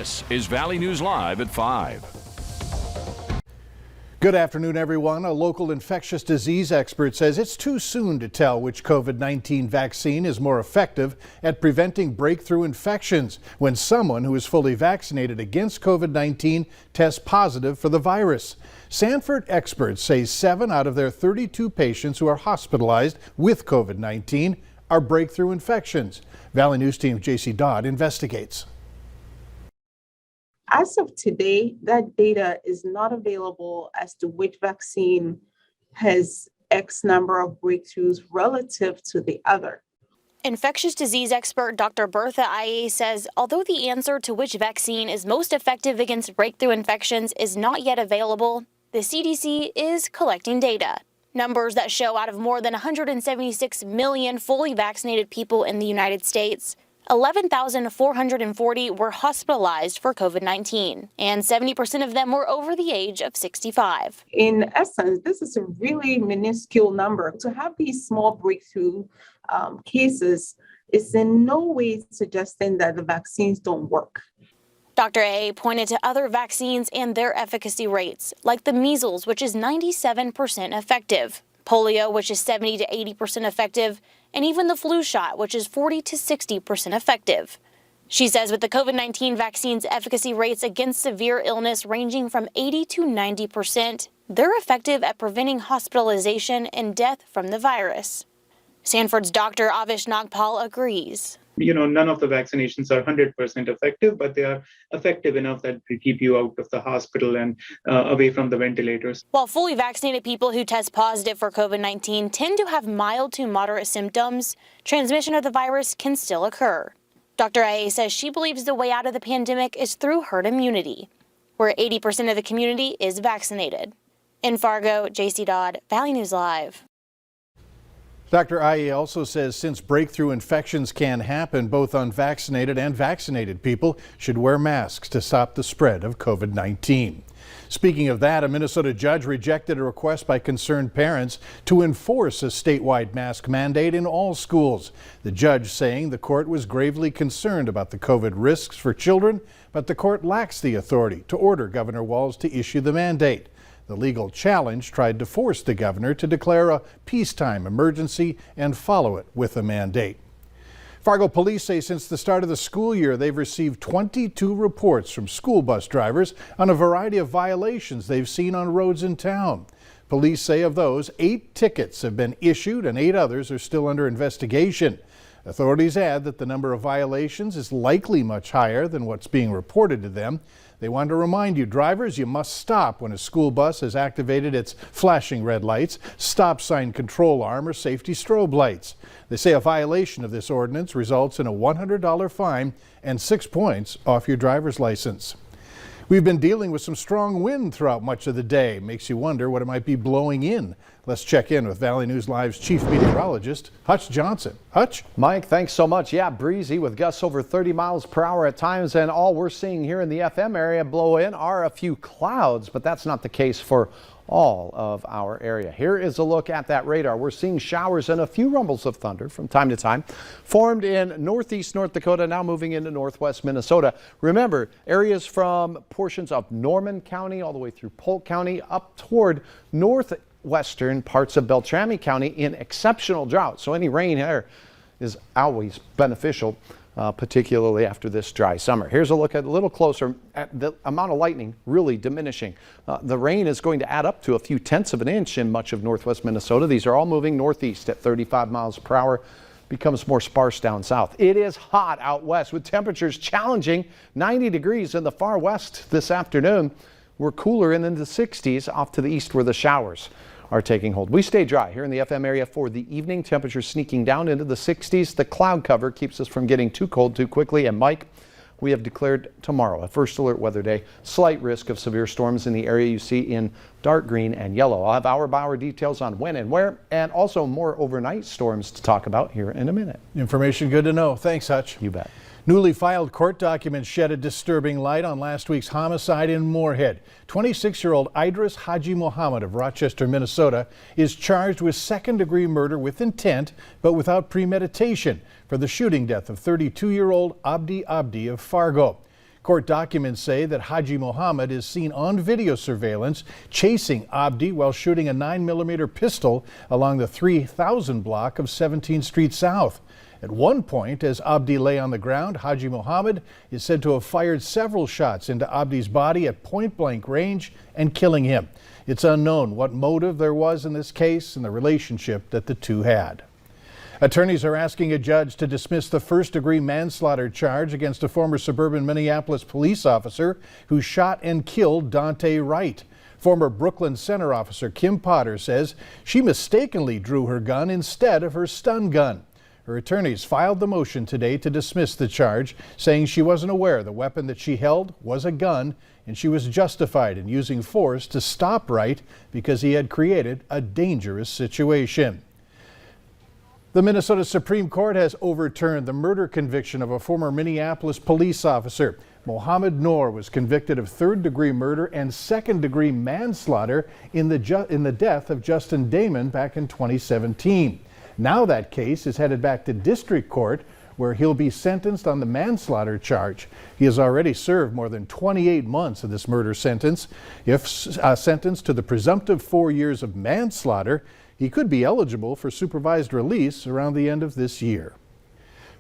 This is Valley News Live at 5. Good afternoon, everyone. A local infectious disease expert says it's too soon to tell which COVID-19 vaccine is more effective at preventing breakthrough infections when someone who is fully vaccinated against COVID-19 tests positive for the virus. Sanford experts say 7 out of their 32 patients who are hospitalized with COVID-19 are breakthrough infections. Valley News Team JC Dodd investigates. As of today, that data is not available as to which vaccine has X number of breakthroughs relative to the other. Infectious disease expert Dr. Bertha Aye says although the answer to which vaccine is most effective against breakthrough infections is not yet available, the CDC is collecting data. Numbers that show out of more than 176 million fully vaccinated people in the United States, 11,440 were hospitalized for COVID-19, and 70% of them were over the age of 65. In essence, this is a really minuscule number. To have these small breakthrough cases is in no way suggesting that the vaccines don't work. Dr. A pointed to other vaccines and their efficacy rates, like the measles, which is 97% effective, polio, which is 70 to 80% effective, and even the flu shot, which is 40 to 60% effective. She says with the COVID-19 vaccine's efficacy rates against severe illness ranging from 80 to 90%, they're effective at preventing hospitalization and death from the virus. Sanford's Dr. Avish Nagpal agrees. None of the vaccinations are 100% effective, but they are effective enough that they keep you out of the hospital and away from the ventilators. While fully vaccinated people who test positive for COVID-19 tend to have mild to moderate symptoms, transmission of the virus can still occur. Dr. Aye says she believes the way out of the pandemic is through herd immunity, where 80% of the community is vaccinated. In Fargo, JC Dodd, Valley News Live. Dr. Aye also says since breakthrough infections can happen, both unvaccinated and vaccinated people should wear masks to stop the spread of COVID-19. Speaking of that, a Minnesota judge rejected a request by concerned parents to enforce a statewide mask mandate in all schools. The judge saying the court was gravely concerned about the COVID risks for children, but the court lacks the authority to order Governor Walz to issue the mandate. The legal challenge tried to force the governor to declare a peacetime emergency and follow it with a mandate. Fargo police say since the start of the school year, they've received 22 reports from school bus drivers on a variety of violations they've seen on roads in town. Police say of those, 8 tickets have been issued and 8 others are still under investigation. Authorities add that the number of violations is likely much higher than what's being reported to them. They want to remind you, drivers, you must stop when a school bus has activated its flashing red lights, stop sign control arm, or safety strobe lights. They say a violation of this ordinance results in a $100 fine and 6 points off your driver's license. We've been dealing with some strong wind throughout much of the day. Makes you wonder what it might be blowing in. Let's check in with Valley News Live's chief meteorologist, Hutch Johnson. Hutch? Mike, thanks so much. Yeah, breezy with gusts over 30 miles per hour at times, and all we're seeing here in the FM area blow in are a few clouds, but that's not the case for all of our area. Here is a look at that radar. We're seeing showers and a few rumbles of thunder from time to time formed in northeast North Dakota, now moving into northwest Minnesota. Remember, areas from portions of Norman County all the way through Polk County up toward northwestern parts of Beltrami County in exceptional drought. So any rain here is always beneficial, particularly after this dry summer. Here's a look at a little closer at the amount of lightning really diminishing. The rain is going to add up to a few tenths of an inch in much of northwest Minnesota. These are all moving northeast at 35 miles per hour. Becomes more sparse down south. It is hot out west with temperatures challenging 90 degrees in the far west this afternoon. We're cooler in the 60s off to the east where the showers are taking hold. We stay dry here in the FM area for the evening. Temperatures sneaking down into the 60s. The cloud cover keeps us from getting too cold too quickly. And Mike, we have declared tomorrow a first alert weather day. Slight risk of severe storms in the area you see in dark green and yellow. I'll have hour by hour details on when and where, and also more overnight storms to talk about here in a minute. Information good to know. Thanks, Hutch. You bet. Newly filed court documents shed a disturbing light on last week's homicide in Moorhead. 26-year-old Idris Haji Mohammed of Rochester, Minnesota, is charged with second-degree murder with intent, but without premeditation, for the shooting death of 32-year-old Abdi Abdi of Fargo. Court documents say that Haji Mohammed is seen on video surveillance chasing Abdi while shooting a 9mm pistol along the 3000 block of 17th Street South. At one point, as Abdi lay on the ground, Haji Mohammed is said to have fired several shots into Abdi's body at point-blank range and killing him. It's unknown what motive there was in this case and the relationship that the two had. Attorneys are asking a judge to dismiss the first-degree manslaughter charge against a former suburban Minneapolis police officer who shot and killed Dante Wright. Former Brooklyn Center officer Kim Potter says she mistakenly drew her gun instead of her stun gun. Her attorneys filed the motion today to dismiss the charge, saying she wasn't aware the weapon that she held was a gun and she was justified in using force to stop Wright because he had created a dangerous situation. The Minnesota Supreme Court has overturned the murder conviction of a former Minneapolis police officer. Mohammed Noor was convicted of third-degree murder and second-degree manslaughter in the death of Justin Damon back in 2017. Now that case is headed back to district court, where he'll be sentenced on the manslaughter charge. He has already served more than 28 months of this murder sentence. If sentenced to the presumptive 4 years of manslaughter, he could be eligible for supervised release around the end of this year.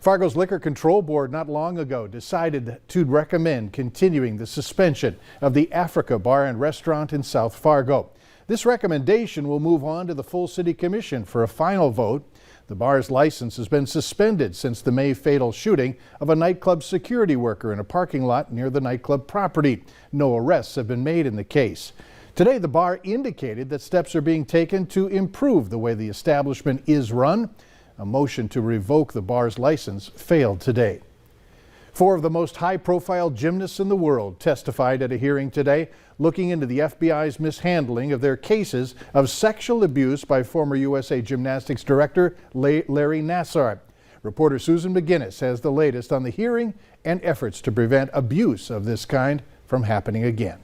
Fargo's Liquor Control Board not long ago decided to recommend continuing the suspension of the Africa Bar and Restaurant in South Fargo. This recommendation will move on to the full City Commission for a final vote. The bar's license has been suspended since the May fatal shooting of a nightclub security worker in a parking lot near the nightclub property. No arrests have been made in the case. Today, the bar indicated that steps are being taken to improve the way the establishment is run. A motion to revoke the bar's license failed today. 4 of the most high-profile gymnasts in the world testified at a hearing today, looking into the FBI's mishandling of their cases of sexual abuse by former USA Gymnastics director Larry Nassar. Reporter Susan McGinnis has the latest on the hearing and efforts to prevent abuse of this kind from happening again.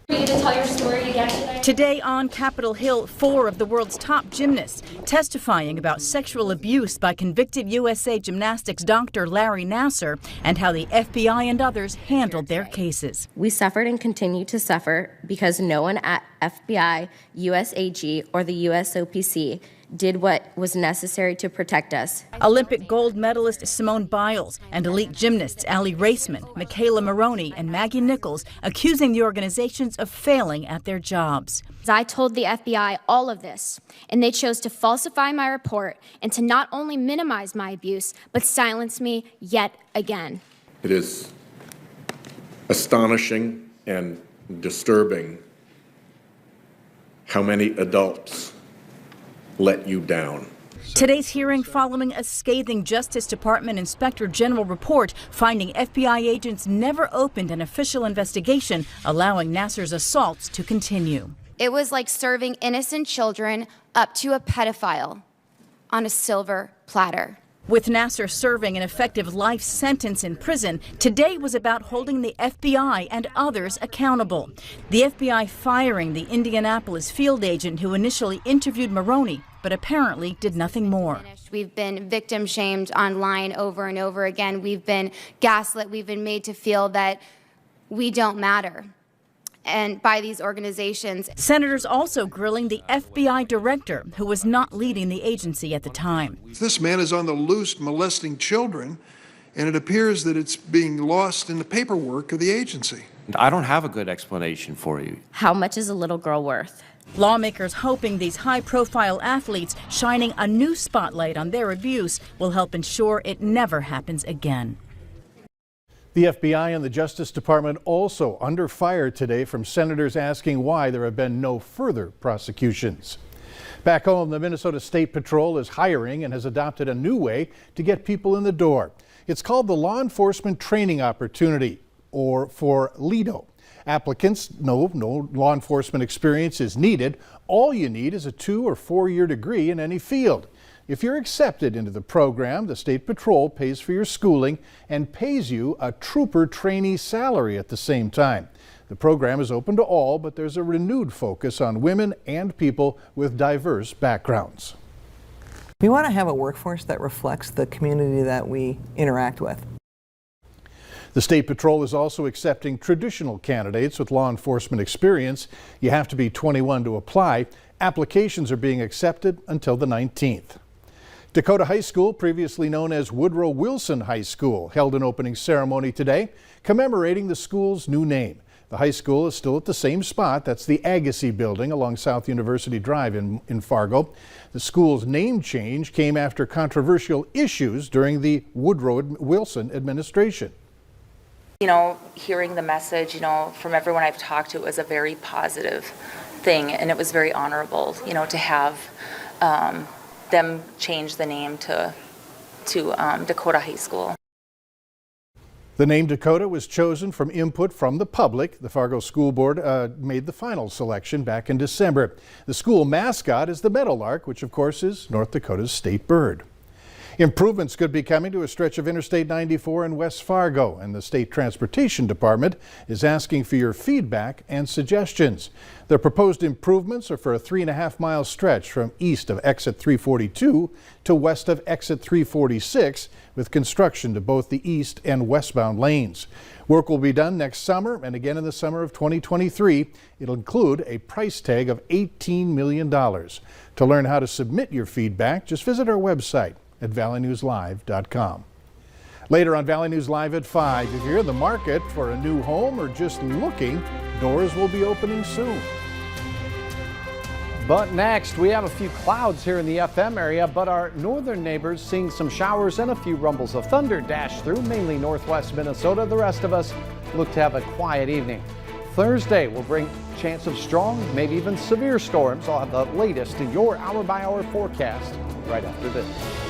Are you going to tell your story again today? Today on Capitol Hill, 4 of the world's top gymnasts testifying about sexual abuse by convicted USA Gymnastics doctor Larry Nassar and how the FBI and others handled their cases. We suffered and continue to suffer because no one at FBI, USAG, or the USOPC did what was necessary to protect us. Olympic gold medalist Simone Biles and elite gymnasts Ali Raceman, Michaela Maroney, and Maggie Nichols accusing the organizations of failing at their jobs. I told the FBI all of this, and they chose to falsify my report and to not only minimize my abuse, but silence me yet again. It is astonishing and disturbing how many adults let you down. Today's hearing following a scathing Justice Department Inspector General report finding FBI agents never opened an official investigation, allowing Nassar's assaults to continue. It was like serving innocent children up to a pedophile on a silver platter. With Nassar serving an effective life sentence in prison, today was about holding the FBI and others accountable. The FBI firing the Indianapolis field agent who initially interviewed Maroney, but apparently did nothing more. We've been victim shamed online over and over again. We've been gaslit. We've been made to feel that we don't matter. And by these organizations. Senators also grilling the FBI director, who was not leading the agency at the time. This man is on the loose molesting children, and it appears that it's being lost in the paperwork of the agency. I don't have a good explanation for you. How much is a little girl worth? Lawmakers hoping these high-profile athletes shining a new spotlight on their abuse will help ensure it never happens again. The FBI and the Justice Department also under fire today from senators asking why there have been no further prosecutions. Back home, the Minnesota State Patrol is hiring and has adopted a new way to get people in the door. It's called the Law Enforcement Training Opportunity, or for LEADO. Applicants, no law enforcement experience is needed. All you need is a 2 or 4 year degree in any field. If you're accepted into the program, the State Patrol pays for your schooling and pays you a trooper trainee salary at the same time. The program is open to all, but there's a renewed focus on women and people with diverse backgrounds. We want to have a workforce that reflects the community that we interact with. The State Patrol is also accepting traditional candidates with law enforcement experience. You have to be 21 to apply. Applications are being accepted until the 19th. Dakota High School, previously known as Woodrow Wilson High School, held an opening ceremony today commemorating the school's new name. The high school is still at the same spot. That's the Agassi building along South University Drive in Fargo. The school's name change came after controversial issues during the Woodrow Wilson administration. You know, hearing the message, you know, from everyone I've talked to, it was a very positive thing, and it was very honorable, you know, to have them change the name to Dakota High School. The name Dakota was chosen from input from the public. The Fargo School Board made the final selection back in December. The school mascot is the meadowlark, which of course is North Dakota's state bird. Improvements could be coming to a stretch of Interstate 94 in West Fargo, and the State Transportation Department is asking for your feedback and suggestions. The proposed improvements are for a 3.5-mile stretch from east of exit 342 to west of exit 346, with construction to both the east and westbound lanes. Work will be done next summer and again in the summer of 2023. It'll include a price tag of $18 million. To learn how to submit your feedback, just visit our website at valleynewslive.com. Later on Valley News Live at 5, if you're in the market for a new home or just looking, doors will be opening soon. But next, we have a few clouds here in the FM area, but our northern neighbors seeing some showers and a few rumbles of thunder dash through, mainly northwest Minnesota. The rest of us look to have a quiet evening. Thursday will bring chance of strong, maybe even severe storms. I'll have the latest in your hour-by-hour forecast right after this.